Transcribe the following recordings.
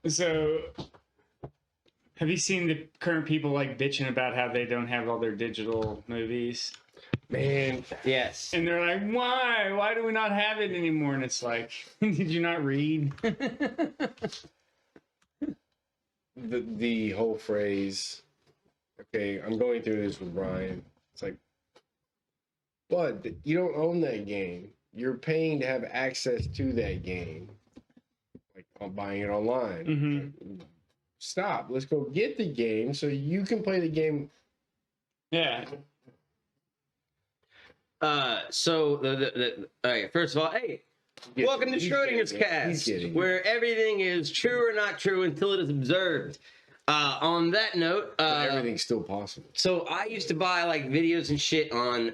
So, have you seen the current people like bitching about how they don't have all their digital movies? Man, Yes. And they're like, why? Why do we not have it anymore? And it's like, did you not read? the whole phrase, okay, I'm going through this with Ryan. It's like, but you don't own that game. You're paying to have access to that game. Like, I'm buying it online. Mm-hmm. Stop. Let's go get the game so you can play the game. Yeah. So all right, first of all, hey, welcome to Schrodinger's Cast, where everything is true or not true until it is observed. On that note, everything's still possible. So I used to buy like videos and shit on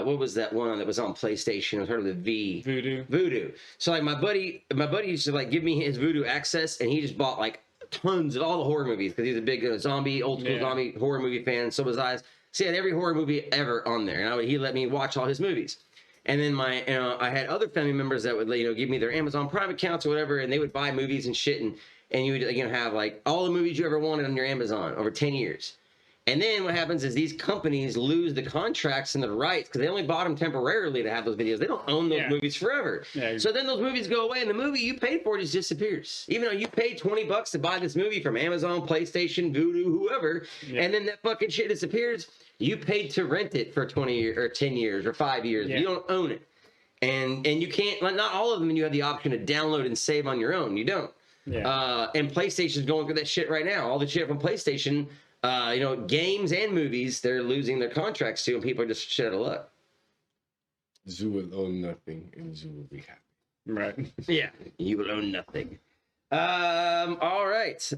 what was that one that was on PlayStation? I was heard of the V. Voodoo. So like my buddy used to like give me his Voodoo access, and he just bought like tons of all the horror movies because he's a big old school zombie horror movie fan. So was I. So he had every horror movie ever on there, and he let me watch all his movies. And then I had other family members that would give me their Amazon Prime accounts or whatever, and they would buy movies and shit, and you would have like all the movies you ever wanted on your Amazon over 10 years. And then what happens is these companies lose the contracts and the rights because they only bought them temporarily to have those videos. They don't own those movies forever. Yeah. So then those movies go away, and the movie you paid for just disappears. Even though you paid $20 to buy this movie from Amazon, PlayStation, Vudu, whoever, and then that fucking shit disappears. You paid to rent it for 20 years or 10 years or 5 years. You don't own it. And you can't, not all of them, you have the option to download and save on your own. You don't. Yeah. And PlayStation's going through that shit right now. All the shit from PlayStation, games and movies, they're losing their contracts to, and people are just shit out of luck. Zoo will own nothing, and Zoo will be happy. Right. Yeah. You will own nothing. All right.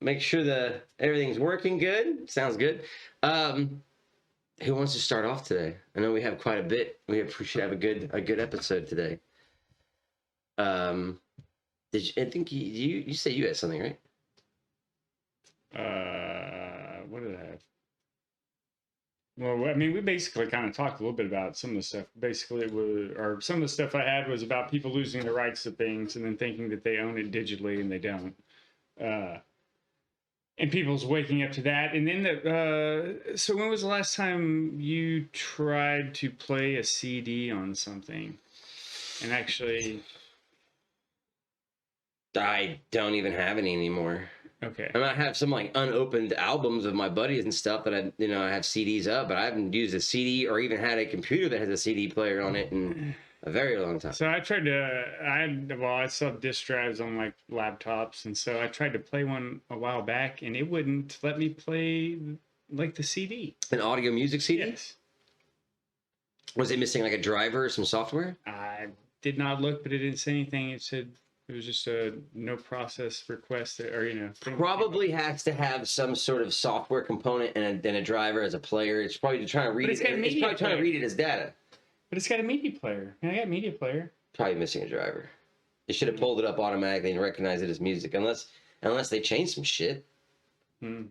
Make sure everything's working good. Sounds good. Who wants to start off today? I know we have quite a bit. We should have a good episode today. I think you say you had something, right? What did I have? Well, I mean, we basically kind of talked a little bit about some of the stuff. Basically, some of the stuff I had was about people losing the rights to things and then thinking that they own it digitally and they don't. And people's waking up to that. And then so when was the last time you tried to play a CD on something? And actually, I don't even have any anymore. Okay. I mean, I have some like unopened albums of my buddies and stuff that I have CDs up, but I haven't used a CD or even had a computer that has a CD player on it in a very long time. So I tried to, I still have disk drives on like laptops, and so I tried to play one a while back, and it wouldn't let me play like the CD. An audio music CD? Yes. Was it missing like a driver or some software? I did not look, but it didn't say anything. It said it was just a no process request, or Probably has to have some sort of software component and a driver as a player. It's probably trying to read it. It's probably trying to read it as data. But it's got a media player. I got a media player. Probably missing a driver. It should have pulled it up automatically and recognized it as music, unless they change some shit.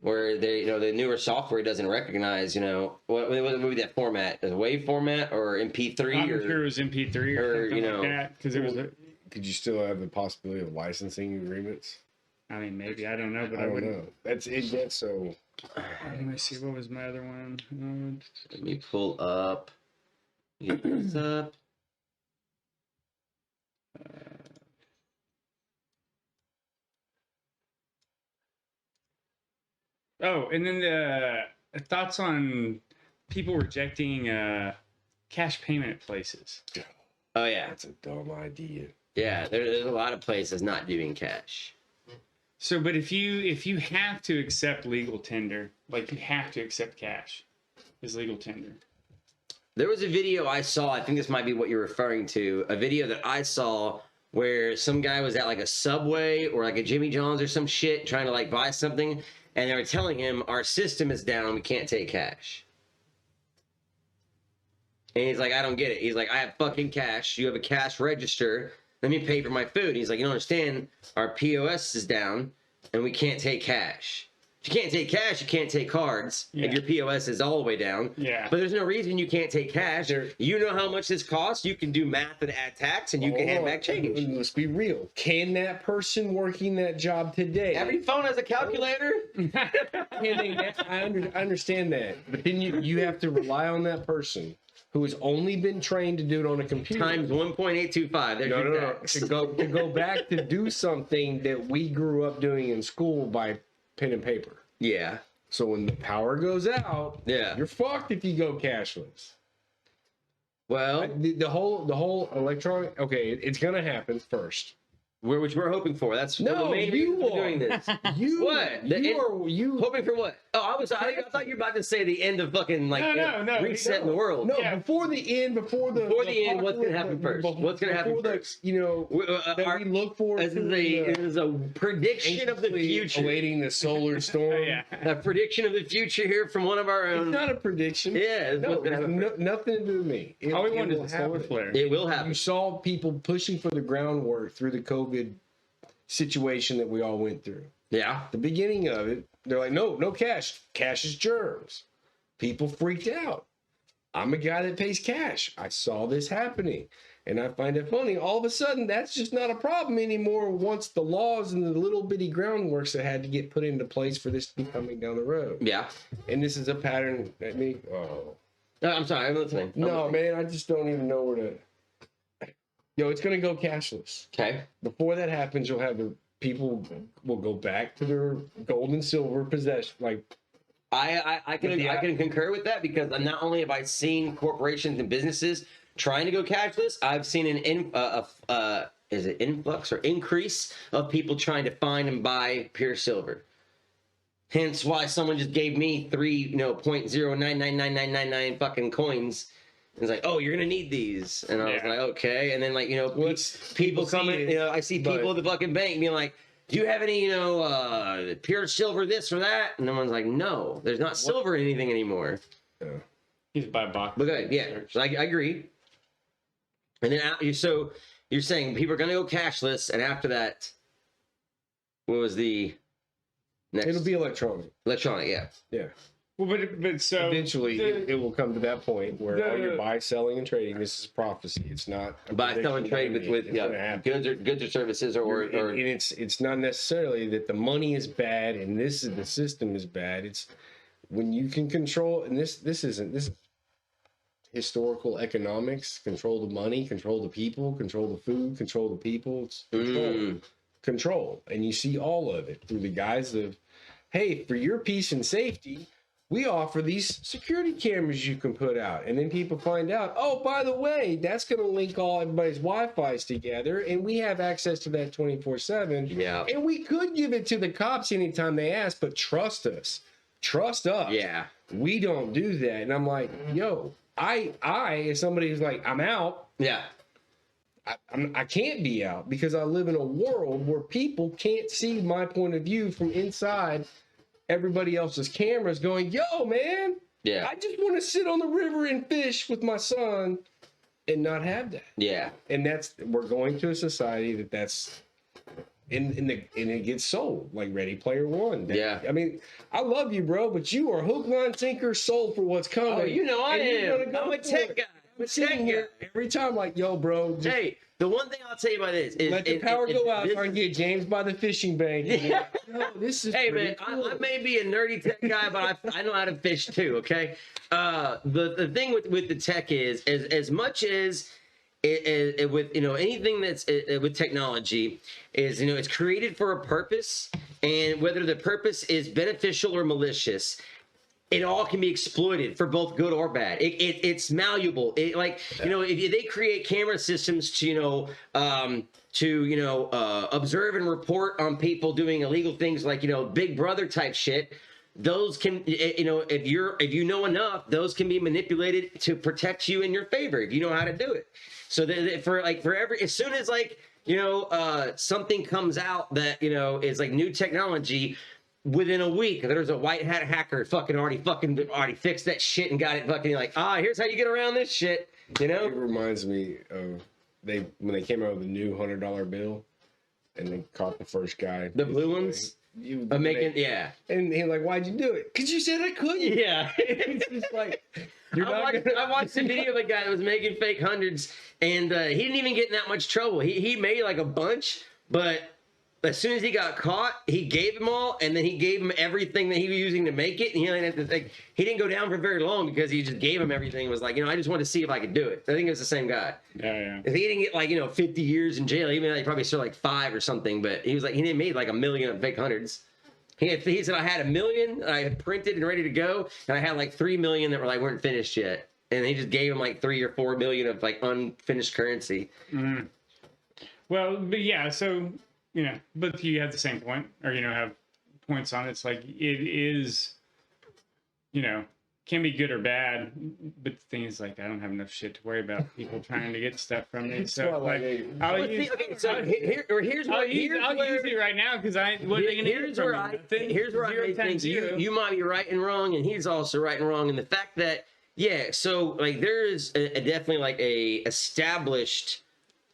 Where they, the newer software doesn't recognize, what would be that format? Is it WAV format or MP3? I'm sure it was MP3 or something like that, because it was. Could you still have the possibility of licensing agreements? I mean, maybe, I don't know, but I don't know. That's it. Gets so. Let me see. What was my other one? Let me pull up. Get this up. And then the thoughts on people rejecting cash payment at places. Oh yeah, that's a dumb idea. Yeah, there's a lot of places not doing cash. So, but if you have to accept legal tender, like you have to accept cash as legal tender. There was a video I saw, I think this might be what you're referring to, a video that I saw where some guy was at like a Subway or like a Jimmy John's or some shit trying to like buy something, and they were telling him, our system is down, we can't take cash. And he's like, I don't get it. He's like, I have fucking cash, you have a cash register, let me pay for my food. He's like, you don't understand, our POS is down and we can't take cash. You can't take cash, you can't take cards. Yeah. If your POS is all the way down. Yeah. But there's no reason you can't take cash. You know how much this costs. You can do math and add tax, and you can hand back change. Let's be real. Can that person working that job today? Every phone has a calculator. I understand that, but then you have to rely on that person who has only been trained to do it on a computer. Times 1.825. There's your tax. To go back to do something that we grew up doing in school by pen and paper. Yeah. So when the power goes out, Yeah. you're fucked if you go cashless. Well, The whole electronic. Okay, it's gonna happen first. which we're hoping for. That's the main reason we're doing this. What? You Hoping for what? Oh, I thought you were about to say the end of fucking No, resetting the world. No, Yeah. before the end, before the end, what's gonna happen first? What's gonna happen first? You know, that we look for. This is a prediction of the future. Awaiting the solar storm. Yeah. A prediction of the future here from one of our It's own. not a prediction. Yeah, it's No, what's gonna happen first. nothing to do with me. All we It wanted will is a solar happen. flare. It will happen. You saw people pushing for the groundwork through the COVID situation that we all went through. Yeah. The beginning of it, they're like, no cash. Cash is germs. People freaked out. I'm a guy that pays cash. I saw this happening. And I find it funny. All of a sudden, that's just not a problem anymore once the laws and the little bitty groundworks that had to get put into place for this to be coming down the road. Yeah. And this is a pattern that I'm sorry. I'm listening. man, I just don't even know where to. It's going to go cashless. Okay. Before that happens, you'll have the people will go back to their gold and silver possession. Like, I can concur with that because not only have I seen corporations and businesses trying to go cashless, I've seen an is it influx or increase of people trying to find and buy pure silver. Hence why someone just gave me 0.09999999 fucking coins. It's like, oh, you're gonna need these, and I was like, okay. And then people coming, I see people at the fucking bank being like, do you have any, pure silver this or that? And everyone's like, no, there's not silver in anything anymore. He's buy box. But good, yeah, so I agree. And then so you're saying people are gonna go cashless, and after that, what was the next? it'll be electronic. Electronic, yeah. Yeah. Well, but so Eventually, it will come to that point where all your buy, selling, and trading. This is prophecy. It's not a Buy, sell, and trade prediction. with It's gonna happen. goods or services or And it's not necessarily that the money is bad and the system is bad. It's when you can control, and this is historical economics. Control the money, control the people, control the food, control the people. It's control, and you see all of it through the guise of, hey, for your peace and safety, we offer these security cameras you can put out. And then people find out, oh, by the way, that's going to link all everybody's Wi-Fi's together. And we have access to that 24/7. Yeah. And we could give it to the cops anytime they ask, but trust us. Trust us. Yeah. We don't do that. And I'm like, yo, I as somebody who's like, I'm out. Yeah. I can't be out because I live in a world where people can't see my point of view from inside everybody else's cameras going, yo, man, Yeah. I just want to sit on the river and fish with my son and not have that. Yeah. And we're going to a society that's and it gets sold like Ready Player One. Yeah. I mean, I love you, bro, but you are hook, line, sinker, sold for what's coming. Oh, you know I And you're am. gonna go I'm a for tech it. guy. I'm sitting here every time like, yo, bro, just Hey, the one thing I'll tell you about this is let the power go out this so I can get James by the fishing bank. Yeah. Yo, this is Hey pretty man, cool. I may be a nerdy tech guy, but I know how to fish too. Okay, the thing with the tech is as much as it with anything that's with technology is it's created for a purpose, and whether the purpose is beneficial or malicious, it all can be exploited for both good or bad. It's malleable. If they create camera systems to observe and report on people doing illegal things like Big Brother type shit, those can if you know enough, those can be manipulated to protect you in your favor if you know how to do it. So as soon as something comes out that is like new technology, within a week, there's a white hat hacker already fixed that shit and got it fucking here's how you get around this shit. It reminds me of when they came out with the new $100 bill and they caught the first guy. The blue ones? you I'm making, make- yeah. And he's like, why'd you do it? Because you said I couldn't. Yeah. It's just like, you're not gonna... I watched the video of the guy that was making fake hundreds, and he didn't even get in that much trouble. He made like a bunch, but as soon as he got caught, he gave them all, and then he gave him everything that he was using to make it. And he didn't go down for very long because he just gave him everything. And was like, I just wanted to see if I could do it. I think it was the same guy. Yeah. If he didn't get 50 years in jail, even he probably served like 5 or something. But he was like, he didn't made like 1 million of fake hundreds. He said I had 1 million, I had printed and ready to go, and I had like 3 million that weren't finished yet. And he just gave him like 3 or 4 million of like unfinished currency. Mm. Well, but yeah, so. But you have the same point, or have points on it. It's like it is, can be good or bad. But the thing is, like, I don't have enough shit to worry about people trying to get stuff from me. So like, I'll use it right now because what are they gonna get from me? Here's where I think you might be right and wrong, and he's also right and wrong. And the fact that so like there is definitely like a established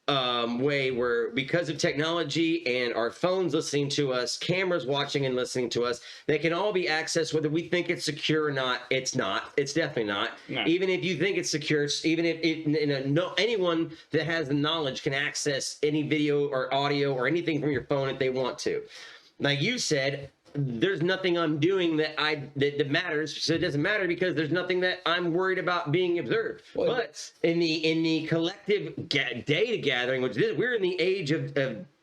way where, because of technology and our phones listening to us, cameras watching and listening to us, they can all be accessed whether we think it's secure or not. It's not. It's definitely not. No. Even if you think it's secure, even if anyone that has the knowledge can access any video or audio or anything from your phone if they want to. Like you said, there's nothing I'm doing that matters, so it doesn't matter because there's nothing that I'm worried about being observed. Well, but in the collective data gathering, which we're in the age of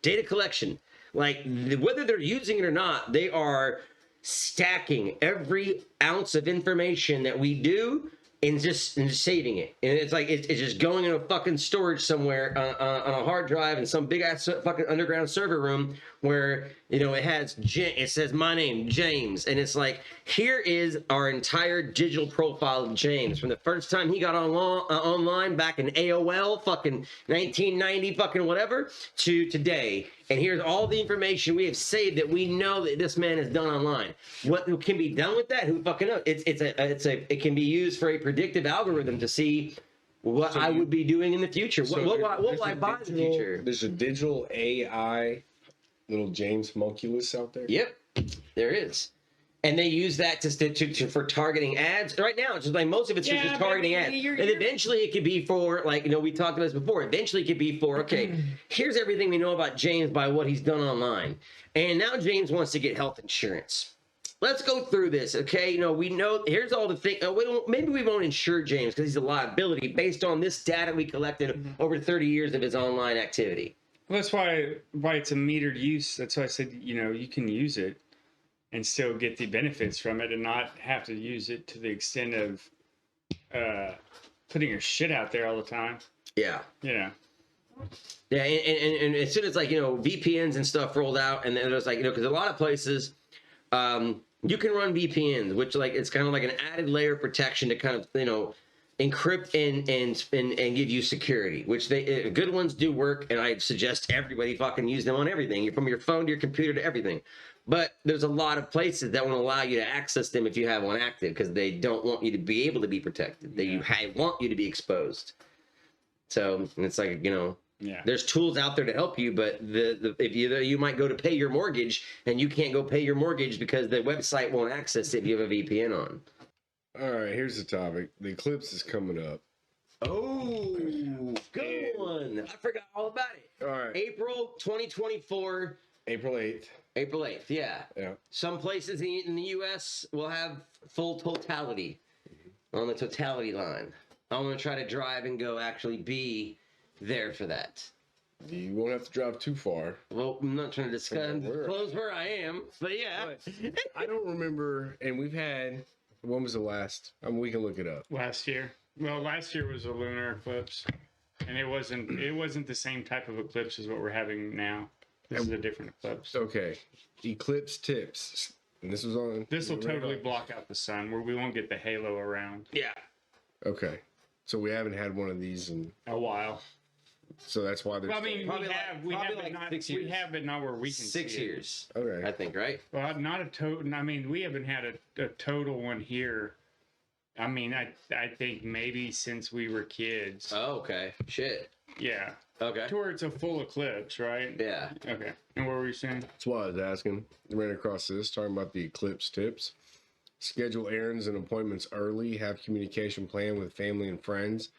data collection, like whether they're using it or not, they are stacking every ounce of information that we do and just saving it. And it's like it's just going in a fucking storage somewhere on a hard drive in some big ass fucking underground server room where it says my name, James, and it's like, here is our entire digital profile of James from the first time he got online back in AOL fucking 1990 fucking whatever to today. And here's all the information we have saved that we know that this man has done online. What can be done with that? Who fucking knows? It can be used for a predictive algorithm to see what I would be doing in the future. What will I buy in the future? There's a digital AI little James Homunculus out there. Yep, there is. And they use that for targeting ads. Right now, it's just like most of it's just targeting ads. And eventually it could be for, like, we talked about this before. Eventually it could be for, okay, here's everything we know about James by what he's done online. And now James wants to get health insurance. Let's go through this, okay? We know, here's all the things. Maybe we won't insure James because he's a liability based on this data we collected over 30 years of his online activity. Well, that's why it's a metered use. That's why I said, you can use it and still get the benefits from it and not have to use it to the extent of putting your shit out there all the time. Yeah. Yeah. Yeah, and as soon as VPNs and stuff rolled out, and then there's because a lot of places you can run VPNs, which it's kind of like an added layer of protection to kind of encrypt and give you security, which good ones do work, and I suggest everybody fucking use them on everything, from your phone to your computer to everything. But there's a lot of places that won't allow you to access them if you have one active because they don't want you to be able to be protected. They want you to be exposed. So it's like, there's tools out there to help you, but if you might go to pay your mortgage and you can't go pay your mortgage because the website won't access it if you have a VPN on. All right, here's the topic. The eclipse is coming up. Oh, good one. I forgot all about it. All right. April 2024. April 8th. April 8th, yeah. Yeah. Some places in the U.S. will have full totality on the totality line. I'm going to try to drive and go actually be there for that. You won't have to drive too far. Well, I'm not trying to disclose where I am, but yeah. But I don't remember, and we've had, when was the last? We can look it up. Last year. Well, last year was a lunar eclipse, and it wasn't the same type of eclipse as what we're having now. This is a different eclipse. Okay. Eclipse tips. And this was on. This will totally block out the sun, where we won't get the halo around. Yeah. Okay. So we haven't had one of these in a while. So that's why there's. Well, I mean, we have, but not where we can. 6 years. Okay. I think, right? Well, not a total. I mean, we haven't had a total one here I mean, I think maybe since we were kids. Oh, okay. Shit. Yeah. Okay. Towards a full eclipse, right? Yeah. Okay. And what were you saying? That's what I was asking. I ran across this, talking about the eclipse tips. Schedule errands and appointments early. Have communication plan with family and friends.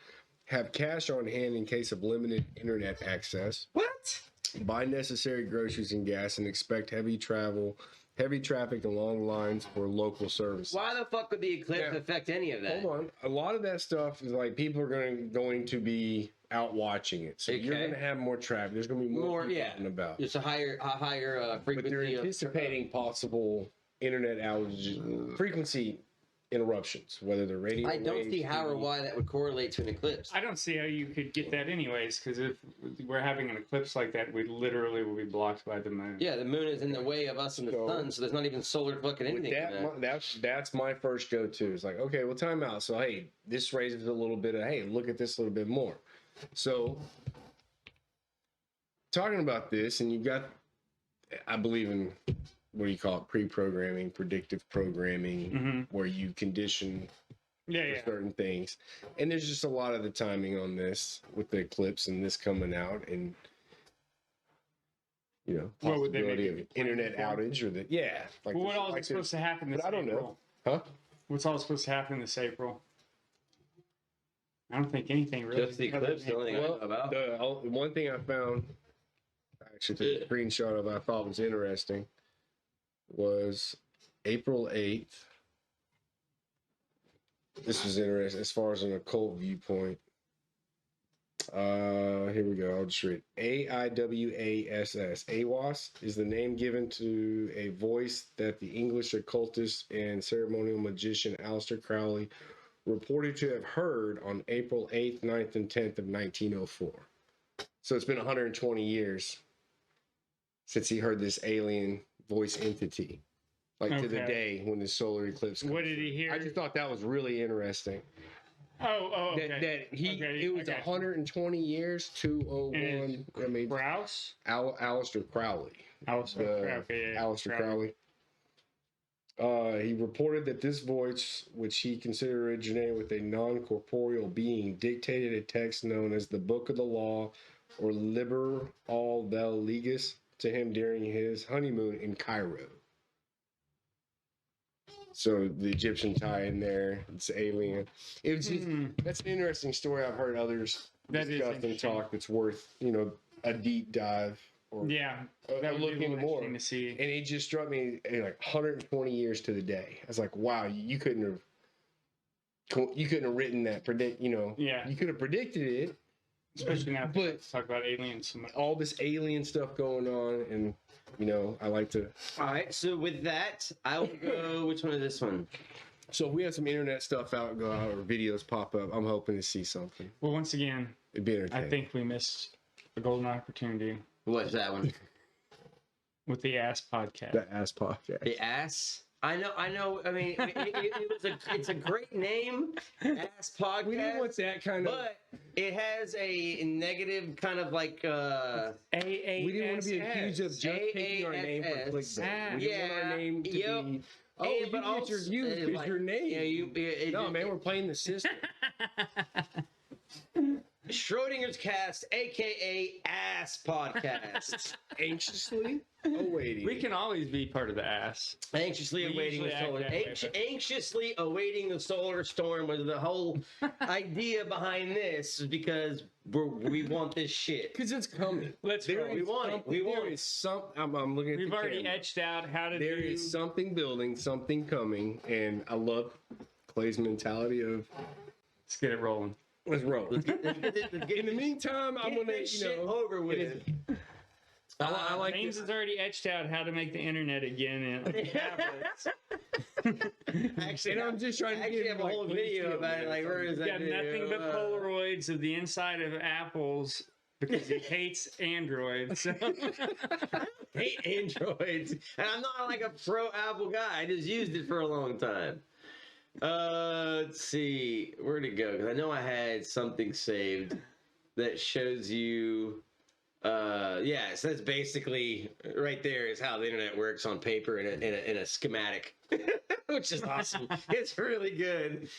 Have cash on hand in case of limited internet access. What? Buy necessary groceries and gas and expect heavy traffic and long lines for local services. Why the fuck would the eclipse affect any of that? Hold on. A lot of that stuff is like people are going to be out watching it. So you're going to have more traffic. There's going to be more people out and about. It's a higher frequency. But they're anticipating possible internet outages, frequency interruptions, whether they're radio. I don't see how or why that would correlate to an eclipse. I don't see how you could get that anyways, because if we're having an eclipse like that, we literally will be blocked by the moon. Yeah, the moon is in the way of us and the sun, so there's not even solar fucking anything. That's my first go-to. It's like, okay, well, time out. So, hey, this raises a little bit of, hey, look at this a little bit more. So, talking about this, and you've got, I believe in, what do you call it, pre-programming, predictive programming, where you condition for certain things. And there's just a lot of the timing on this with the eclipse and this coming out, and possibility of internet outage or the Well, what all is supposed to happen this April? I don't know. Huh? What's all supposed to happen this April? I don't think anything really. Just the eclipse, the only thing I know about. The one thing I found, I actually took a screenshot of, I thought was interesting, was April 8th. This was interesting as far as an occult viewpoint. Here we go. I'll just read. AIWASS. AWAS is the name given to a voice that the English occultist and ceremonial magician Aleister Crowley reported to have heard on April 8th, 9th, and 10th of 1904. So it's been 120 years since he heard this alien voice entity, like to the day when the solar eclipse comes. What did he hear? I just thought that was really interesting. Okay. It was 120 years, 201. I mean, Krause? Aleister Crowley. Aleister Crowley. He reported that this voice, which he considered originated with a non-corporeal being, dictated a text known as the Book of the Law or Liber al vel Legis to him during his honeymoon in Cairo. So the Egyptian tie in there, it's alien. It was just, that's an interesting story. I've heard others discuss and talk. That's worth, a deep dive. Or that would look be into more. To see. And it just struck me like 120 years to the day. I was like, wow, you couldn't have written that. You could have predicted it. Especially now, but talk about aliens. So much. All this alien stuff going on, and I like to. All right, so with that, I will go. Which one is this one? So if we have some internet stuff out, go out, or videos pop up, I'm hoping to see something. Well, once again, it'd be entertaining. I think we missed a golden opportunity. What's that one? With the AASS podcast. The AASS podcast. The AASS. I know. I mean, it's a great name, AASS podcast. We didn't want that kind of. But it has a negative kind of like. AASS. We didn't want to be accused of just picking our name for clickbait. We didn't want our name to be. Oh, you get your views because your name. No, man, we're playing the system. Schrodinger's Cast, aka AASS Podcast. Anxiously awaiting. We can always be part of the AASS. Anxiously awaiting the solar. Anxiously awaiting the solar storm was the whole idea behind this, because we want this shit. Because it's coming. Let's go. We want it. There is something. I'm looking at. We've the already camera. etched out how to. There is something building, something coming, and I love Clay's mentality of. Let's get it rolling. Let's roll. Let's get In the meantime, I'm gonna shit over with. I like James has already etched out how to make the internet again in tablets. Actually, and I'm just trying to actually have a whole video about it. Like, where is that? Got nothing but Polaroids of the inside of Apples because he hates Android. So. Hate Androids, and I'm not like a pro Apple guy. I just used it for a long time. Let's see, where'd it go? Because I know I had something saved that shows you. So that's basically right there is how the internet works on paper in a schematic. which is awesome. It's really good.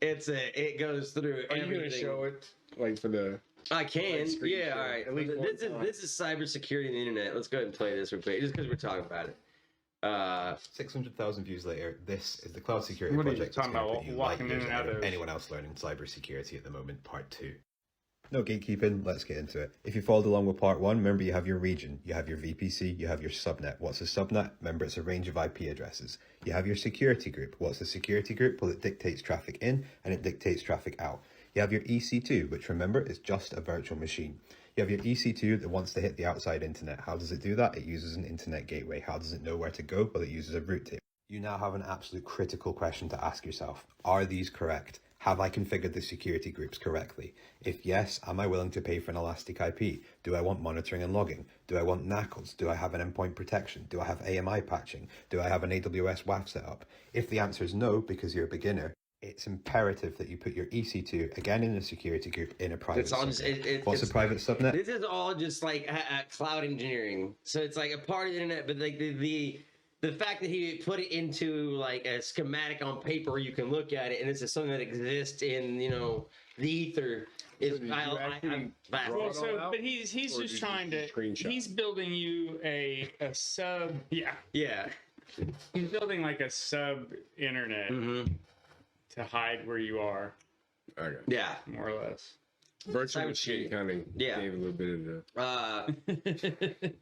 It goes through Are you everything. gonna show it like for the? I can. screen Yeah. share, All right. at least one time. This is cybersecurity and the internet. Let's go ahead and play this real quick, just because we're talking about it. 600,000 views later, this is the cloud security What are you project talking that's going about, to put you walking light years in and ahead out of of- anyone else learning cybersecurity at the moment, part 2. No gatekeeping, let's get into it. If you followed along with part 1, remember you have your region, you have your VPC, you have your subnet. What's a subnet? Remember it's a range of IP addresses. You have your security group. What's a security group? Well, it dictates traffic in and it dictates traffic out. You have your EC2, which remember is just a virtual machine. You have your EC2 that wants to hit the outside internet. How does it do that? It uses an internet gateway. How does it know where to go? Well, it uses a route table. You now have an absolute critical question to ask yourself. Are these correct? Have I configured the security groups correctly? If yes, am I willing to pay for an elastic IP? Do I want monitoring and logging? Do I want NACLs? Do I have an endpoint protection? Do I have AMI patching? Do I have an AWS WAF set up? If the answer is no, because you're a beginner, it's imperative that you put your EC2 again in a security group in a private It's all just subnet. What's a private subnet? This is all just like cloud engineering. So it's like a part of the internet, but like the fact that he put it into like a schematic on paper where you can look at it, and this is something that exists in the ether. Is did you actually I'm draw Well, it so all out? but he's Or just did you trying to. screenshot? He's building you a sub. Yeah, yeah. he's building like a sub internet to hide where you are, Okay. Yeah. more or less. Virtual machine kind of Yeah. gave a little bit of the.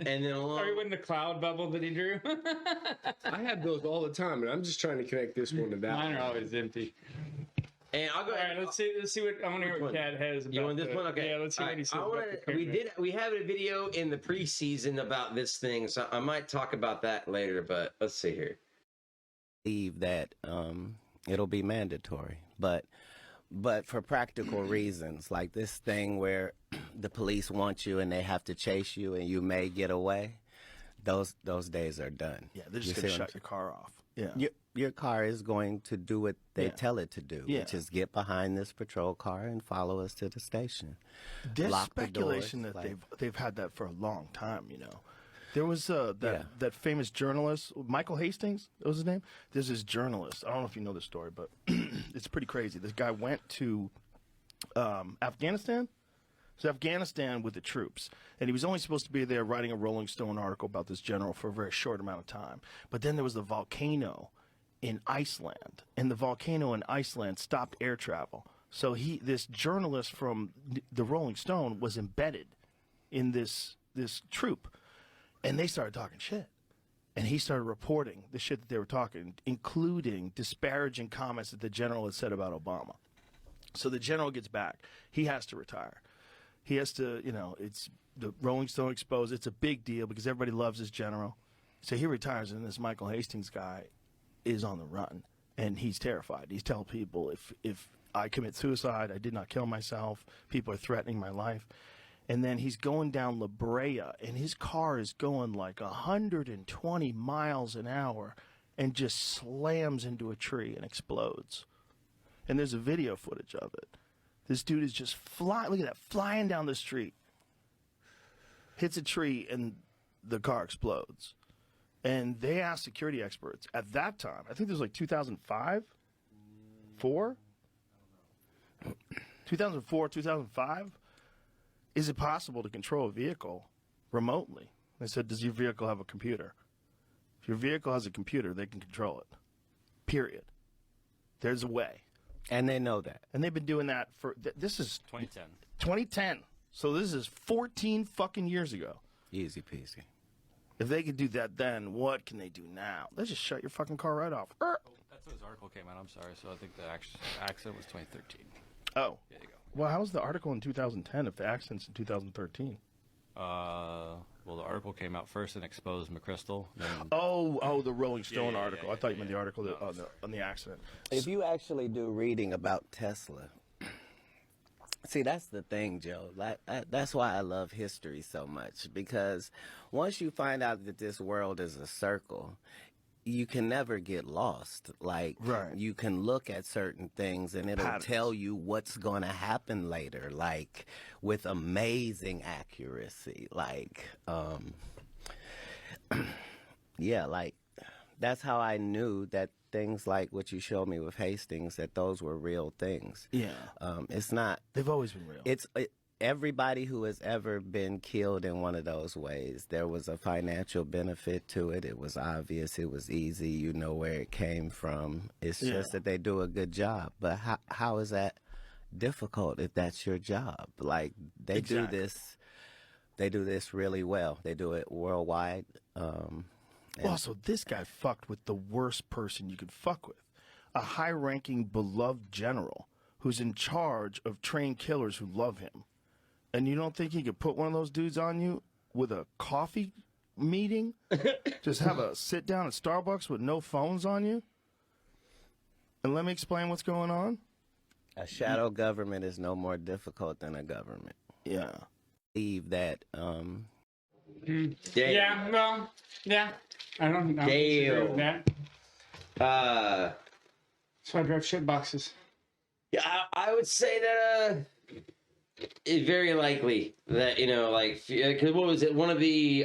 And then along, Are you in the cloud bubble that he drew? I have those all the time, and I'm just trying to connect this one to that. Mine are one. always empty. and I'll go All ahead. right, let's see what I want to hear Which what one? Cat has about. You want this the- one? Okay. Yeah, let's see All what he right. says. I about wanna, the pyramid. we have a video in the preseason about this thing, so I might talk about that later. But let's see here. Believe that it'll be mandatory, but for practical reasons, like this thing where the police want you and they have to chase you and you may get away, those days are done. Yeah, they're just You gonna see what shut your car off. Yeah. your car is going to do what they Yeah. tell it to do, Yeah. which is get behind this patrol car and follow us to the station. There's Lock the speculation doors, that like- they've had that for a long time. There was that famous journalist, Michael Hastings, that was his name. There's this journalist. I don't know if you know the story, but it's pretty crazy. This guy went to Afghanistan. So Afghanistan with the troops, and he was only supposed to be there writing a Rolling Stone article about this general for a very short amount of time. But then there was the volcano in Iceland, and the volcano in Iceland stopped air travel. So this journalist from the Rolling Stone was embedded in this troop, and they started talking shit. And he started reporting the shit that they were talking, including disparaging comments that the general had said about Obama. So the general gets back. He has to retire. He has to, it's the Rolling Stone exposed. It's a big deal because everybody loves this general. So he retires, and this Michael Hastings guy is on the run, and he's terrified. He's telling people, if I commit suicide, I did not kill myself. People are threatening my life. And then he's going down La Brea, and his car is going like 120 miles an hour and just slams into a tree and explodes. And there's a video footage of it. This dude is just flying. Look at that, flying down the street. Hits a tree, and the car explodes. And they asked security experts at that time, I think this was like 2005, 4? 2004, 2005? Is it possible to control a vehicle remotely? They said, does your vehicle have a computer? If your vehicle has a computer, they can control it. Period. There's a way. And they know that. And they've been doing that for, this is 2010. 2010. So this is 14 fucking years ago. Easy peasy. If they could do that then, what can they do now? They just shut your fucking car right off. That's when this article came out. I'm sorry. So I think the accident was 2013. Oh. There you go. Well, how was the article in 2010 if the accident's in 2013? Well, the article came out first and exposed McChrystal. Then Oh, the Rolling Stone yeah, article. yeah, I thought you meant yeah. the article No, on the accident. If you actually do reading about Tesla, see, that's the thing, Joe. That's why I love history so much, because once you find out that this world is a circle, you can never get lost. Like, Right. you can look at certain things and it'll Patterns. tell you what's going to happen later, like with amazing accuracy. Like, yeah, like that's how I knew that things like what you showed me with Hastings, that those were real things. Yeah. It's not. They've always been real. Everybody who has ever been killed in one of those ways, there was a financial benefit to it. It was obvious. It was easy. You know where it came from. It's just that they do a good job. But how is that difficult if that's your job? Like, they do this. They do this really well. They do it worldwide. Also, this guy fucked with the worst person you could fuck with. A high-ranking, beloved general who's in charge of trained killers who love him. And you don't think he could put one of those dudes on you with a coffee meeting? Just have a sit down at Starbucks with no phones on you? And let me explain what's going on? A shadow government is no more difficult than a government. Yeah. Believe that. Yeah, well, yeah. I don't disagree with that. So I drive shit boxes. Yeah, I would say that it's very likely that, you know, like, because what was it? One of the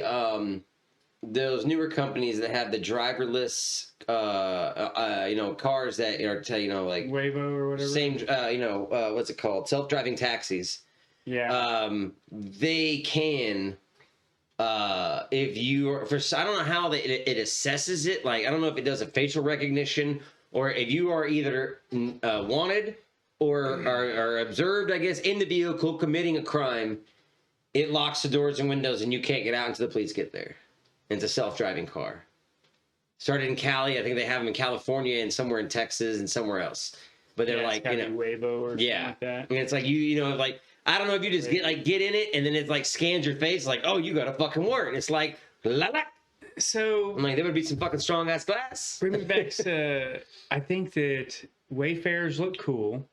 those newer companies that have the driverless, you know, cars that are, you know, like Waymo or whatever. same, you know, what's it called? Self-driving taxis. Yeah. They can. If you are, I don't know how it assesses it. Like, I don't know if it does a facial recognition or if you are either wanted or are observed, I guess, in the vehicle committing a crime, it locks the doors and windows and you can't get out until the police get there. And it's a self-driving car. Started in Cali. I think they have them in California and somewhere in Texas and somewhere else. But they're like, you know, Waymo or something like that. And it's like, you know, like, I don't know if you just get in it and then it like scans your face like, oh, you got to fucking work. And it's like, la la. So I'm like, there would be some fucking strong ass glass. bring me back to, I think that Wayfarers look cool,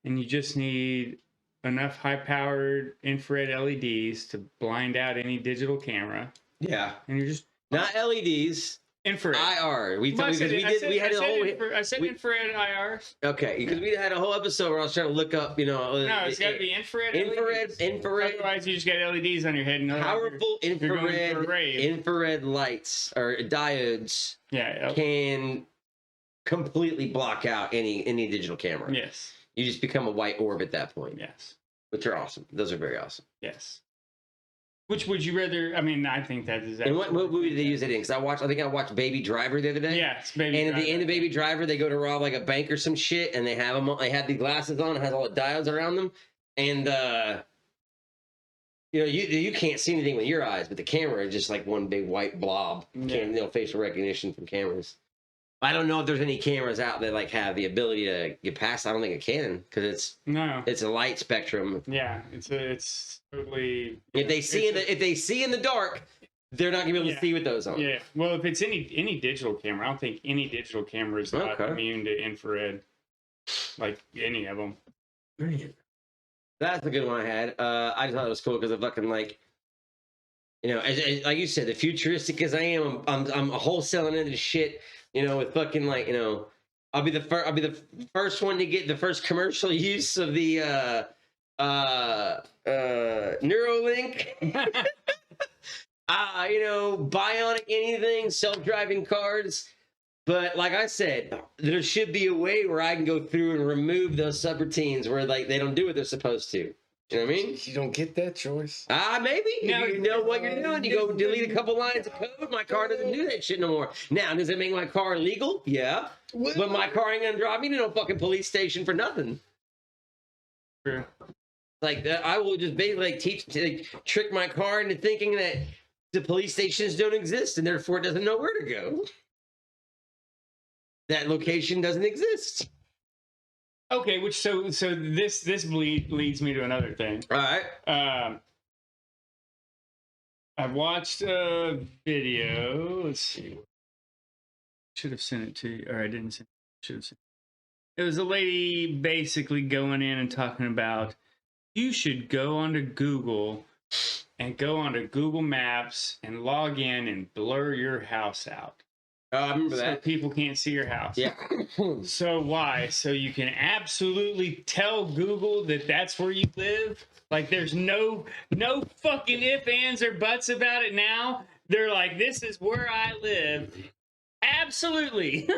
and you just need enough high-powered infrared LEDs to blind out any digital camera, Yeah. and you're just Not LEDs. infrared. IR. I said We infrared IR. okay, because we had a whole episode where I was trying to look up, you know. No, it's got to be infrared. LEDs. Infrared. Otherwise, you just got LEDs on your head. And Powerful you're going for a infrared rave. infrared lights or diodes Yeah. can completely block out any digital camera. Yes. You just become a white orb at that point. Yes. Which are awesome. Those are very awesome. Yes. Which would you rather? I mean, I think that is. And what movie did they use it in? Because I think I watched Baby Driver the other day. Yeah, it's Baby And Driver. at the end of Baby Driver, they go to rob like a bank or some shit, and they have them. They have the glasses on. It has all the diodes around them, and you know, you can't see anything with your eyes, but the camera is just like one big white blob. Yeah. You know, facial recognition from cameras. I don't know if there's any cameras out that like have the ability to get past. I don't think it can because it's a light spectrum. Yeah, it's totally. If they see in the dark, they're not gonna be able to see with those on. Yeah. Well, if it's any digital camera, I don't think any digital camera is not immune to infrared, like any of them. That's a good one I had. I just thought it was cool because of fucking like, you know, as like you said, the futuristic as I am, I'm wholesaling into shit. You know, with fucking like, you know, I'll be the first one to get the first commercial use of the Neuralink. You know, bionic anything, self-driving cars. But like I said, there should be a way where I can go through and remove those subroutines where like they don't do what they're supposed to. You know what I mean? You don't get that choice. Maybe. No, You know what you're doing. You go delete a couple lines of code. My car doesn't do that shit no more. Now, does it make my car illegal? Yeah. But my car ain't gonna drive me to no fucking police station for nothing. True. Like I will just basically trick my car into thinking that the police stations don't exist and therefore it doesn't know where to go. That location doesn't exist. Okay, which so this leads me to another thing. All right. I watched a video. Let's see. Should have sent it to you, or I didn't send it. Should have sent it. It was a lady basically going in and talking about you should go onto Google and go onto Google Maps and log in and blur your house out. I remember that. So people can't see your house. Yeah. So why? So you can absolutely tell Google that that's where you live? Like there's no fucking ifs, ands, or buts about it now. They're like, this is where I live. Absolutely.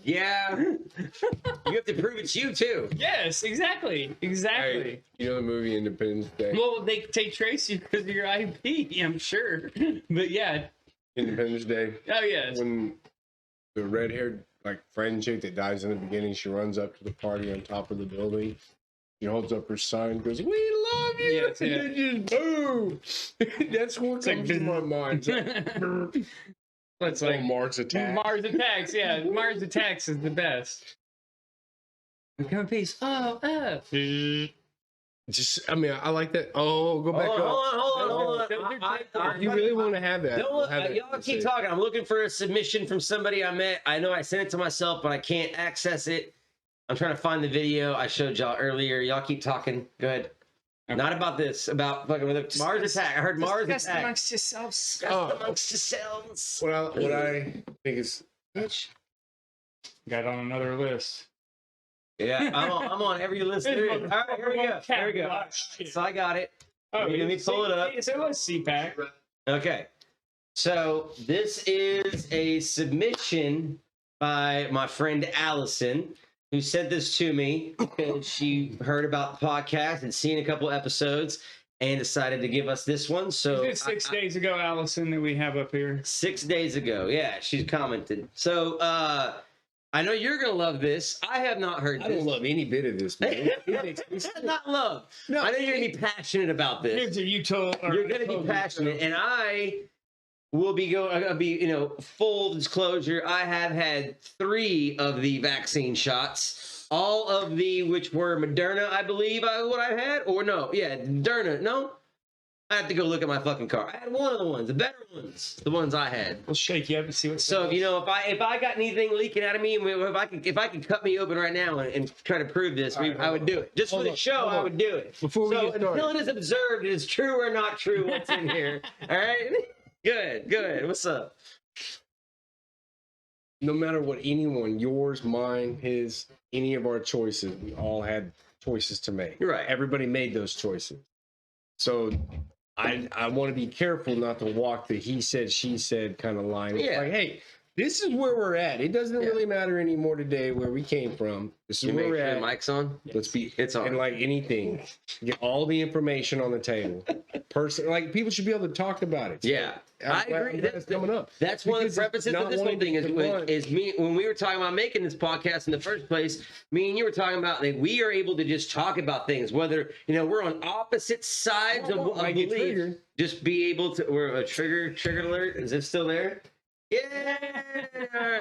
Yeah. You have to prove it's you too. Yes, exactly. Exactly. Hey, you know the movie Independence Day? Well, they trace you because of your IP, I'm sure. But yeah. Independence Day. Oh, yes. When the red-haired friend chick that dies in the beginning, she runs up to the party on top of the building. She holds up her sign, goes, "We love you!" Yes, and yeah. then just boom. That's what comes to my mind. It's like Mars Attack. Mars Attacks, yeah. Mars Attacks is the best. Come in peace. Oh. Just, I mean, I like that. Oh, go back up. Hold on. You really want to have that? Don't We'll have it. y'all keep talking. I'm looking for a submission from somebody I met. I know I sent it to myself, but I can't access it. I'm trying to find the video I showed y'all earlier. Y'all keep talking. Go ahead. Okay. Not about this. About fucking with Mars Attack. I heard Mars Discuss Attack. amongst yourselves. Discuss amongst yourselves. What I think is, Bitch. Got on another list. Yeah, I'm on every list there is. All right, here we go. Here we go. Oh, shit. So I got it. Oh, Let me pull it up. It's a little CPAC. Okay. So this is a submission by my friend Allison, who sent this to me because she heard about the podcast and seen a couple episodes and decided to give us this one. So It's 6 days ago, Allison, that we have up here. 6 days ago. Yeah, she's commented. So I know you're going to love this. I have not heard I this. don't love any bit of this, man. It makes me sick. Not love. No, I know you're going to be passionate about this. Here's a Utah. You're going to be passionate, and I will be going. I'll be, full disclosure. I have had 3 of the vaccine shots. All of the which were Moderna, I believe, what I had, or no, yeah, Moderna. No, I have to go look at my fucking car. I had one of the ones, the better ones, the ones I had. We'll shake you up and see what's So if I got anything leaking out of me, if I could cut me open right now and try to prove this, I would do it. Just for the show, I would do it. Before we get started. Until it is observed, it is true or not true what's in here. All right. Good. What's up? No matter what anyone, yours, mine, his, any of our choices, we all had choices to make. You're right. Everybody made those choices. So I want to be careful not to walk the he said, she said kind of line. It's Yeah. like, hey, this is where we're at. It doesn't really matter anymore today where we came from. This is You where make we're sure at. the mic's on. Let's be It's on. and like anything, get all the information on the table. People should be able to talk about it. Yeah, I agree. That's coming up. That's one of Because the it's purposes not of this whole wanting thing to confront- is me. When we were talking about making this podcast in the first place, me and you were talking about that we are able to just talk about things, whether we're on opposite sides of I get belief. triggered. Just be able to. We're a trigger alert. Is it still there? Yeah.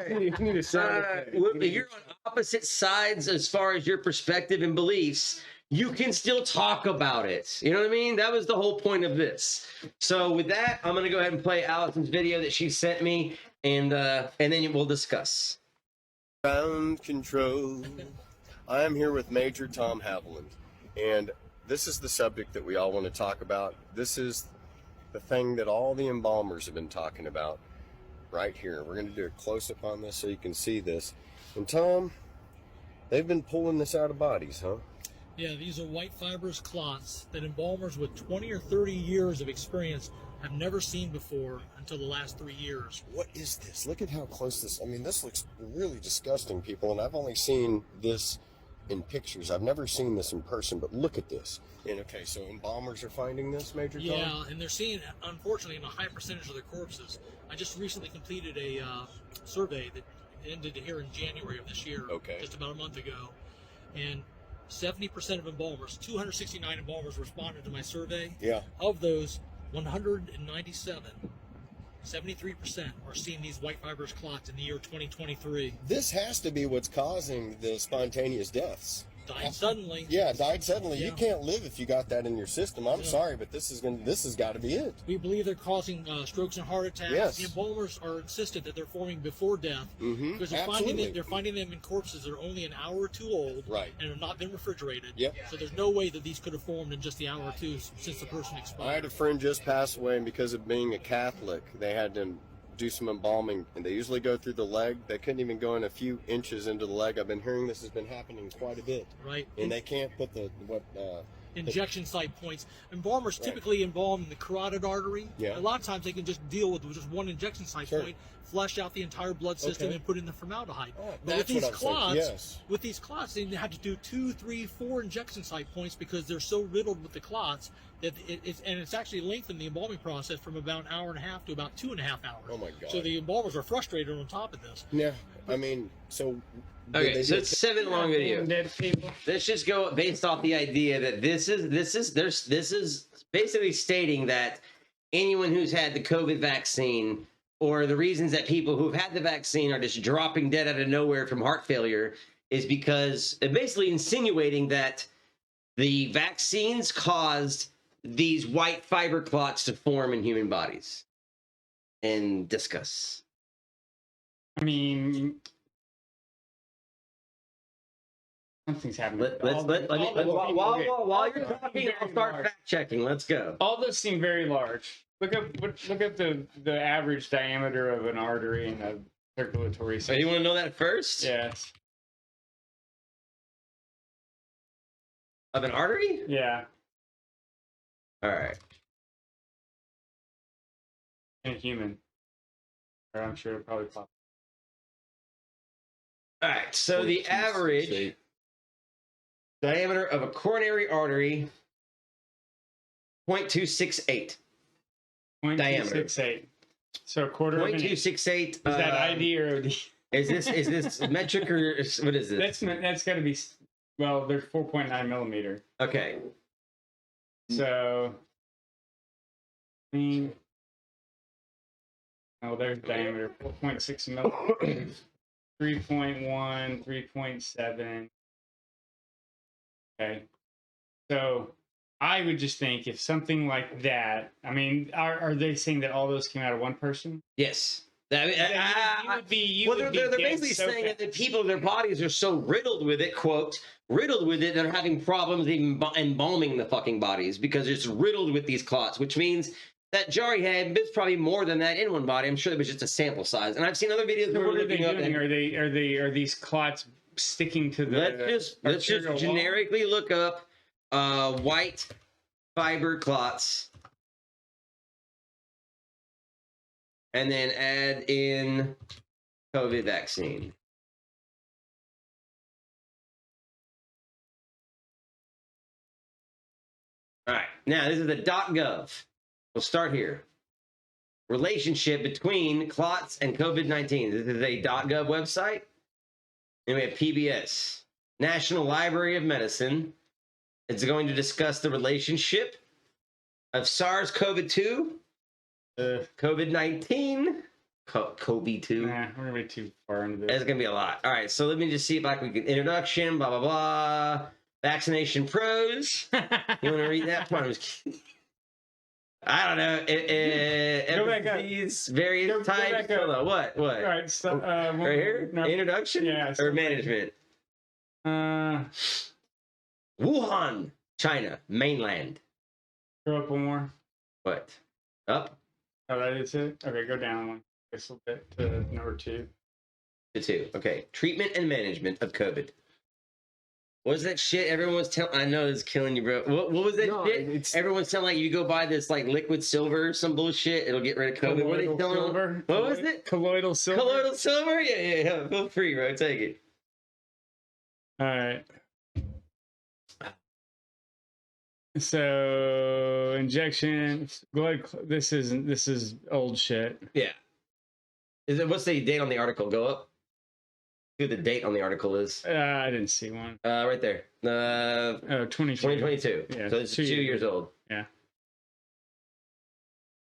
You need a sound effect. If you're on opposite sides as far as your perspective and beliefs, you can still talk about it. You know what I mean? That was the whole point of this. So with that, I'm going to go ahead and play Allison's video that she sent me, and then we'll discuss. Ground control. I am here with Major Tom Haviland, and this is the subject that we all want to talk about. This is the thing that all the embalmers have been talking about right here. We're going to do a close-up on this so you can see this. And Tom, they've been pulling this out of bodies, huh? Yeah, these are white fibrous clots that embalmers with 20 or 30 years of experience have never seen before until the last 3 years. What is this? Look at how close this, I mean, this looks really disgusting, people, and I've only seen this in pictures. I've never seen this in person, but look at this. And okay, so embalmers are finding this, Major Tom? Yeah, and they're seeing, unfortunately, in a high percentage of their corpses. I just recently completed a survey that ended here in January of this year, Okay. just about a month ago, and 70% of embalmers, 269 embalmers responded to my survey. Yeah. Of those, 197, 73% are seeing these white fibrous clots in the year 2023. This has to be what's causing the spontaneous deaths. Died suddenly. Yeah, died suddenly. Yeah. You can't live if you got that in your system. I'm Yeah. sorry, but this has got to be it. We believe they're causing strokes and heart attacks. Yes. The embalmers are insistent that they're forming before death Mm-hmm. because Absolutely. they're finding them in corpses that are only an hour or two old Right. and have not been refrigerated. Yep. So there's no way that these could have formed in just the hour or two since the person I expired. had a friend just pass away, and because of being a Catholic, they had to do some embalming, and they usually go through the leg. They couldn't even go in a few inches into the leg. I've been hearing this has been happening quite a bit, Right. and they can't put injection site points. Embalmers typically embalm the carotid artery. Yeah. A lot of times they can just deal with just one injection site point, flush out the entire blood system, and put in the formaldehyde. Oh, But with that's what these I'm saying. clots, Yes. with these clots, they have to do 2, 3, 4 injection site points because they're so riddled with the clots that it's actually lengthened the embalming process from about an hour and a half to about 2.5 hours. Oh my God. So the embalmers are frustrated on top of this. Yeah. I mean, so. Okay, so it's 7-long video. Let's just go based off the idea that this is basically stating that anyone who's had the COVID vaccine, or the reasons that people who've had the vaccine are just dropping dead out of nowhere from heart failure, is because basically insinuating that the vaccines caused these white fiber clots to form in human bodies. And discuss. I mean, something's happening. While you're talking, I'll start fact checking. Let's go. All those seem very large. Look up the average diameter of an artery in a circulatory So system. you want to know that first? Yes. Of an artery? Yeah. All right. In a human. Or I'm sure it probably popped. All right. So the average diameter of a coronary artery, 0.268. Diameter. 0.268. So a quarter of an inch. 0.268. Is that ID or OD? Is this metric or what is this? That's got to be, well, they're 4.9 millimeter. Okay. So, I mean, oh, there's diameter, 4.6 millimeter, 3.1, 3.7. Okay. So, I would just think if something like that, I mean, are they saying that all those came out of one person? Yes. They're basically saying that the people, their bodies are so riddled with it, quote, riddled with it, they're having problems even embalming the fucking bodies because it's riddled with these clots, which means that Jari had, there's probably more than that in one body. I'm sure it was just a sample size. And I've seen other videos where What we're are they looking up. doing? Are these clots sticking to the? Let's just generically look up white fiber clots. And then add in COVID vaccine. All right, now this is the .gov. We'll start here. Relationship between clots and COVID-19. This is a .gov website. And we have PBS, National Library of Medicine. It's going to discuss the relationship of SARS-CoV-2, COVID-19, COVID-2. Nah, we're gonna be too far into this. It's gonna be a lot. All right, so let me just see if I can get introduction, blah blah blah. Vaccination pros. You want to read that one? I don't know. Go back up. Various types. Go back up. Hold on. What? All right, so, right here. No. Introduction. Yeah, or management. Wuhan, China, mainland. Go up one more. What? Up? Oh, that is it? Okay, go down one. Just a little bit to number 2. To 2. Okay. Treatment and management of COVID. What was that shit everyone was telling? I know it's killing you, bro. What was that shit? Everyone's telling like you go buy this like liquid silver or some bullshit. It'll get rid of COVID. What are they telling silver? What was it? Colloidal silver. Colloidal silver? Yeah. Feel free, bro. Take it. All right. So injection blood. This is old shit. Yeah. What's the date on the article? Go up. See what the date on the article is. I didn't see one. Right there. 2022. Yeah, so it's 2 years old. Yeah.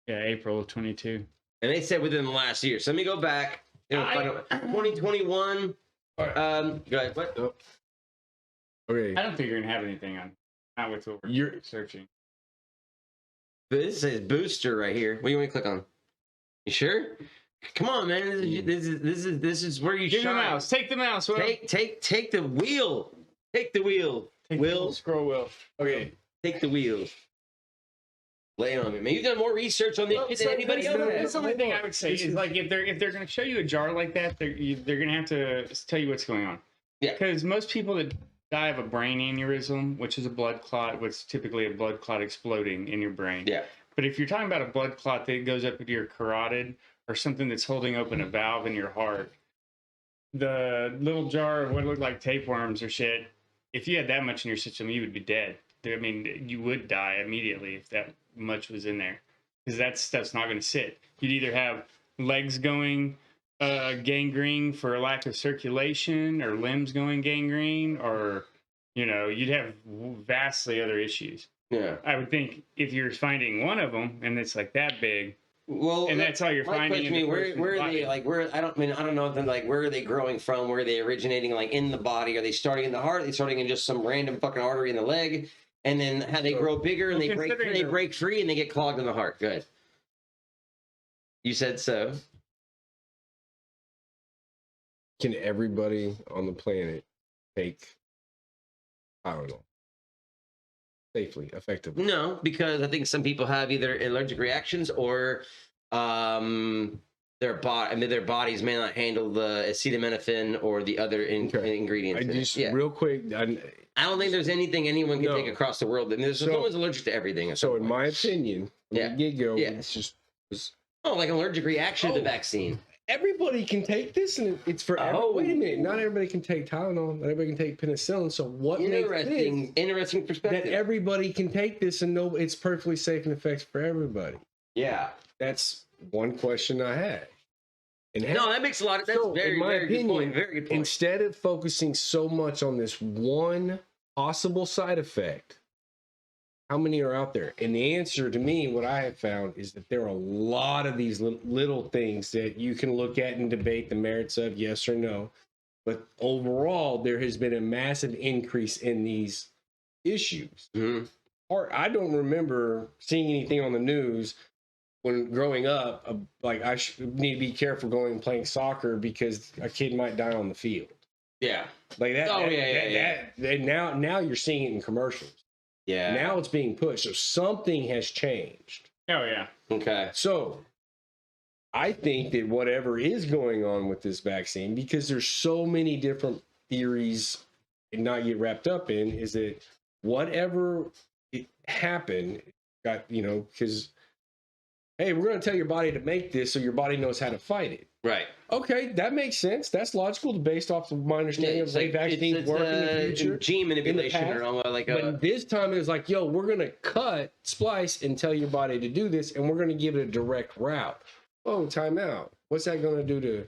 Yeah, April of 22. And they said within the last year. So let me go back. 2021. Go ahead. What? Oh. Okay. I don't think you're gonna have anything on. Not with what we're searching. This says booster right here. What do you want to click on? You sure? Come on, man. This is where you Give shine. the mouse. Take the mouse. Will. Take the wheel. Take the wheel. Scroll wheel. Okay. Take the wheel. Lay it on me, man. You've done more research on this shit than anybody else. That's the only thing I would say is like if they're going to show you a jar like that, they're going to have to tell you what's going on. Yeah. Because most people that die of a brain aneurysm, which is a blood clot, what's typically a blood clot exploding in your brain. Yeah. But if you're talking about a blood clot that goes up into your carotid or something that's holding open a valve in your heart, the little jar of what looked like tapeworms or shit, if you had that much in your system, you would be dead. I mean, you would die immediately if that much was in there, because that stuff's not going to sit. You'd either have legs going gangrene for a lack of circulation, or limbs going gangrene, or, you know, you'd have vastly other issues. Yeah. I would think if you're finding one of them and it's like that big, well, and that's all you're my finding. Question, where are they? Like, where I don't know. Then, like, where are they growing from? Where are they originating? Like, in the body? Are they starting in the heart? Are they starting in just some random fucking artery in the leg? And then how they grow bigger and they break free and they get clogged in the heart. Good. You said so. Can everybody on the planet take Tylenol safely, effectively? No, because I think some people have either allergic reactions or their bodies may not handle the acetaminophen or the other ingredients. Real quick, I don't think there's anything anyone can take across the world. I mean, someone's allergic to everything. So, in my opinion, it's just like an allergic reaction to the vaccine. Everybody can take this, and it's for. Wait a minute! Not everybody can take Tylenol. Not everybody can take penicillin. So what makes this interesting perspective that everybody can take this and know it's perfectly safe and effective for everybody? Yeah, that's one question I had. And that makes a lot of sense. Very good point. Very good point. Instead of focusing so much on this one possible side effect, how many are out there? And the answer to me, what I have found, is that there are a lot of these little things that you can look at and debate the merits of, yes or no. But overall, there has been a massive increase in these issues. Mm-hmm. Or I don't remember seeing anything on the news when growing up, like I need to be careful going and playing soccer because a kid might die on the field. Yeah, like that. Now you're seeing it in commercials. Yeah. Now it's being pushed. So something has changed. Oh, yeah. Okay. So I think that whatever is going on with this vaccine, because there's so many different theories and not get wrapped up in, is that whatever happened, because, hey, we're going to tell your body to make this so your body knows how to fight it. Right. Okay, that makes sense. That's logical based off of my understanding of the way vaccines work in the future. Gene manipulation But this time it was like, yo, we're going to splice, and tell your body to do this, and we're going to give it a direct route. Oh, time out. What's that going to do to...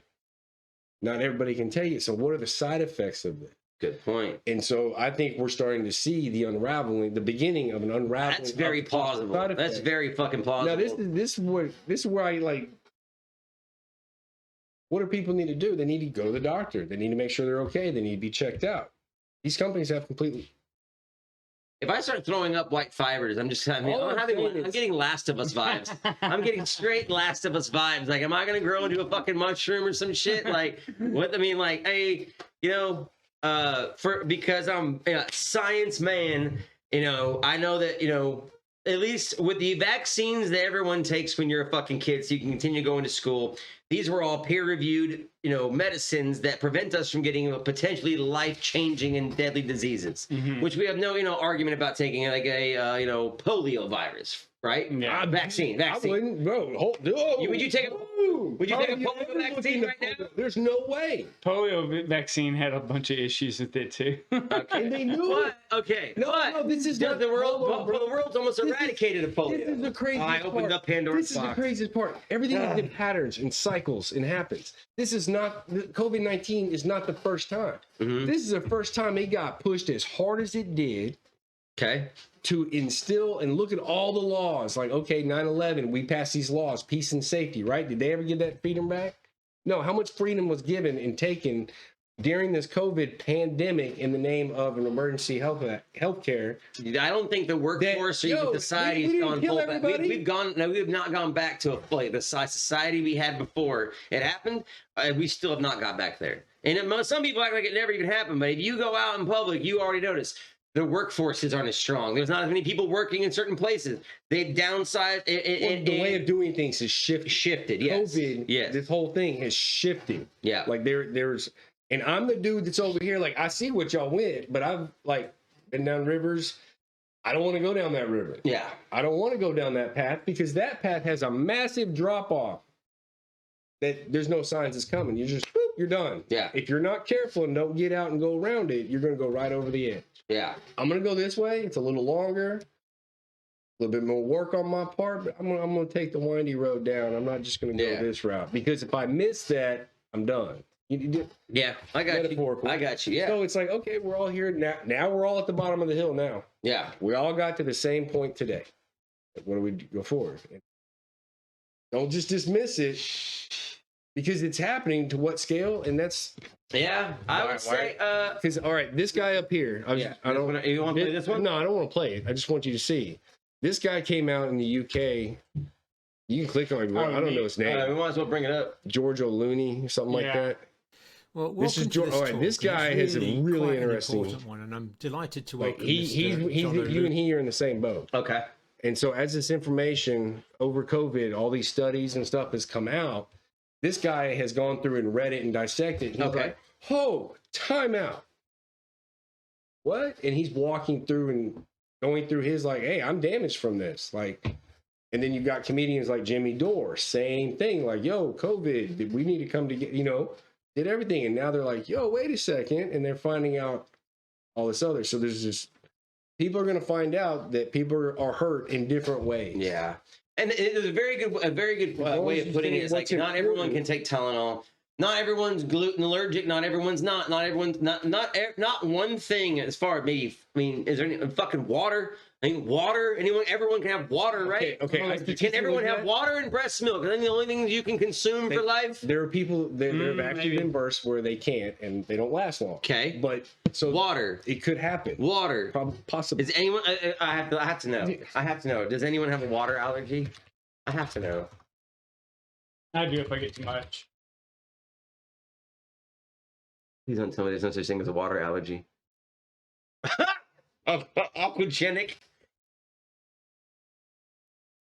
Not everybody can take it. So what are the side effects of it? Good point. And so I think we're starting to see the beginning of an unraveling. That's very plausible. That's very fucking plausible. Now this is where I like... What do people need to do? They need to go to the doctor. They need to make sure they're okay. They need to be checked out. These companies have completely... If I start throwing up white fibers, I'm getting Last of Us vibes. I'm getting straight Last of Us vibes. Like, am I going to grow into a fucking mushroom or some shit? Like, what? I mean, like, hey, because I'm a science man, I know that, at least with the vaccines that everyone takes when you're a fucking kid so you can continue going to school, these were all peer-reviewed, medicines that prevent us from getting potentially life-changing and deadly diseases, which we have no, argument about taking, like a, polio virus, right? Yeah. Vaccine. I wouldn't, bro. Would you take a polio vaccine right now? There's no way. Polio vaccine had a bunch of issues with it too. Okay. And they knew it. Okay. No, this is not the world. The world's almost eradicated of polio. This is the craziest part. I opened up Pandora's box. This is the craziest part. Everything is in patterns and cycles and happens. This is not, COVID-19 is not the first time. This is the first time it got pushed as hard as it did. Okay. To instill and look at all the laws. Like, okay, 9/11, we passed these laws, peace and safety, right? Did they ever give that freedom back? No. How much freedom was given and taken during this COVID pandemic in the name of an emergency health care? I don't think the workforce or even society has gone full back. We have not gone back to the society we had before it happened. We still have not got back there. And some people act like it never even happened. But if you go out in public, you already notice the workforces aren't as strong. There's not as many people working in certain places. They've downsized. The way of doing things has shifted. Yes. COVID, this whole thing has shifted. Yeah. Like there's And I'm the dude that's over here. Like, I see what y'all went, but I've like been down rivers. I don't want to go down that river. Yeah. I don't want to go down that path because that path has a massive drop off that there's no signs it's coming. You just, whoop, you're done. Yeah. If you're not careful and don't get out and go around it, you're going to go right over the edge. Yeah. I'm going to go this way. It's a little longer, a little bit more work on my part, but I'm going to take the windy road down. I'm not just going to go this route because if I miss that, I'm done. Yeah, I got you. I got you. Yeah. So it's like, okay, we're all here now. Now we're all at the bottom of the hill now. Yeah. We all got to the same point today. What do we go forward? Don't just dismiss it because it's happening to what scale? And that's I would say because all right, this guy up here. I don't. You want to play this one? No, I don't want to play it. I just want you to see. This guy came out in the UK. You can click on it. I don't know his name. We might as well bring it up. George O'Looney or something like that. Well, this is George. All right, this guy has a really interesting one, and I'm delighted to like welcome you and he are in the same boat. Okay. And so as this information over COVID, all these studies and stuff has come out, this guy has gone through and read it and dissected. He's like, oh, time out. What? And he's walking through and going through his like, hey, I'm damaged from this. Like, and then you've got comedians like Jimmy Dore, same thing, like, yo, COVID, we need to come together, did everything. And now they're like, yo, wait a second. And they're finding out all this other. So there's just, people are going to find out that people are hurt in different ways. Yeah. And there's a very good way of putting it. It's like not everyone can take Tylenol. Not everyone's gluten allergic. Not everyone's not. Not everyone's not one thing as far as maybe. I mean, is there any fucking water? I mean, water. Everyone can have water, right? Okay. Can everyone have water and breast milk? Are they the only things you can consume for life? There are people that have actually been bursts where they can't and they don't last long. Okay. But so water. It could happen. Water. Possibly. Is anyone? I have to know. I have to know. Does anyone have a water allergy? I have to know. I do if I get too much. Please don't tell me there's no such thing as a water allergy. Aquagenic.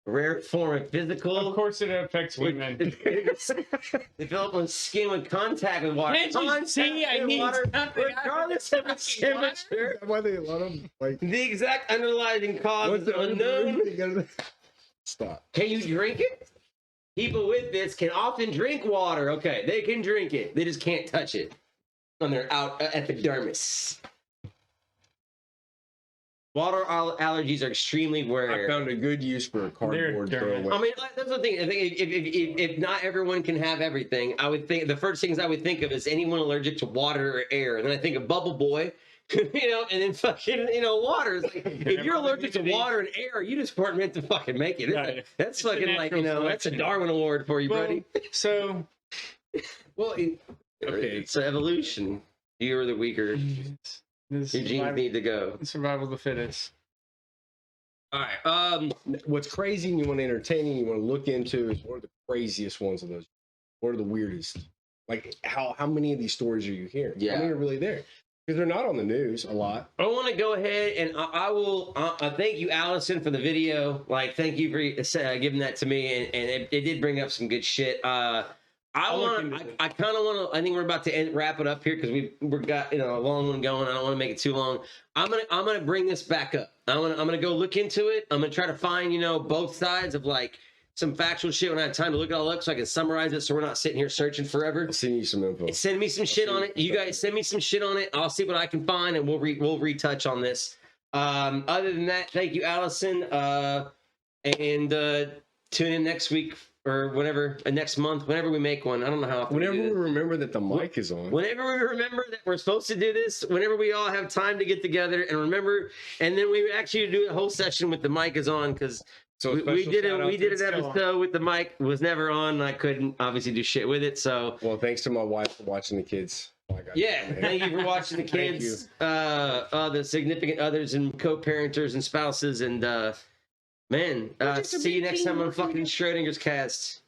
Rare form of physical. Of course it affects women. They develop on skin with contact with water. Can't you see I need water, something regardless of its temperature. Why they a lot of like the exact underlying cause is unknown. Stop. Can you drink it? People with this can often drink water. Okay, they can drink it. They just can't touch it on their epidermis. Water allergies are extremely rare. I found a good use for a cardboard throwaway. I mean, that's the thing. I think if not everyone can have everything, I would think the first things I would think of is anyone allergic to water or air. And then I think of Bubble Boy, and then fucking, water. It's like, if you're allergic to water and air, you just weren't meant to fucking make it. That's fucking like, that's a Darwin Award for you, buddy. So, it's evolution. You're the weaker. Your genes need to go. Survival of the fittest. All right. What's crazy and you want to entertain and you want to look into is what are the craziest ones of those? What are the weirdest? Like how many of these stories are you hearing? Yeah. How many are really there? Because they're not on the news a lot. I want to go ahead and I will thank you, Allison, for the video. Like, thank you for giving that to me, and it did bring up some good shit. I kind of want to. I think we're about to wrap it up here because we've got a long one going. I don't want to make it too long. I'm gonna bring this back up. I'm gonna go look into it. I'm gonna try to find both sides of like some factual shit when I have time to look it all up so I can summarize it so we're not sitting here searching forever. I'll send you some info. Send me some shit on it. You guys send me some shit on it. I'll see what I can find and we'll retouch on this. Other than that, thank you, Allison. And tune in next week or whenever, next month, whenever we make one. I don't know how often whenever we remember that the mic is on. Whenever we remember that we're supposed to do this, whenever we all have time to get together and remember, and then we actually do a whole session with the mic is on because we did an episode with the mic was never on. And I couldn't obviously do shit with it. So thanks to my wife for watching the kids. Thank you for watching the kids, the significant others and co-parenters and spouses, and see you next time on fucking Schrodinger's Cast.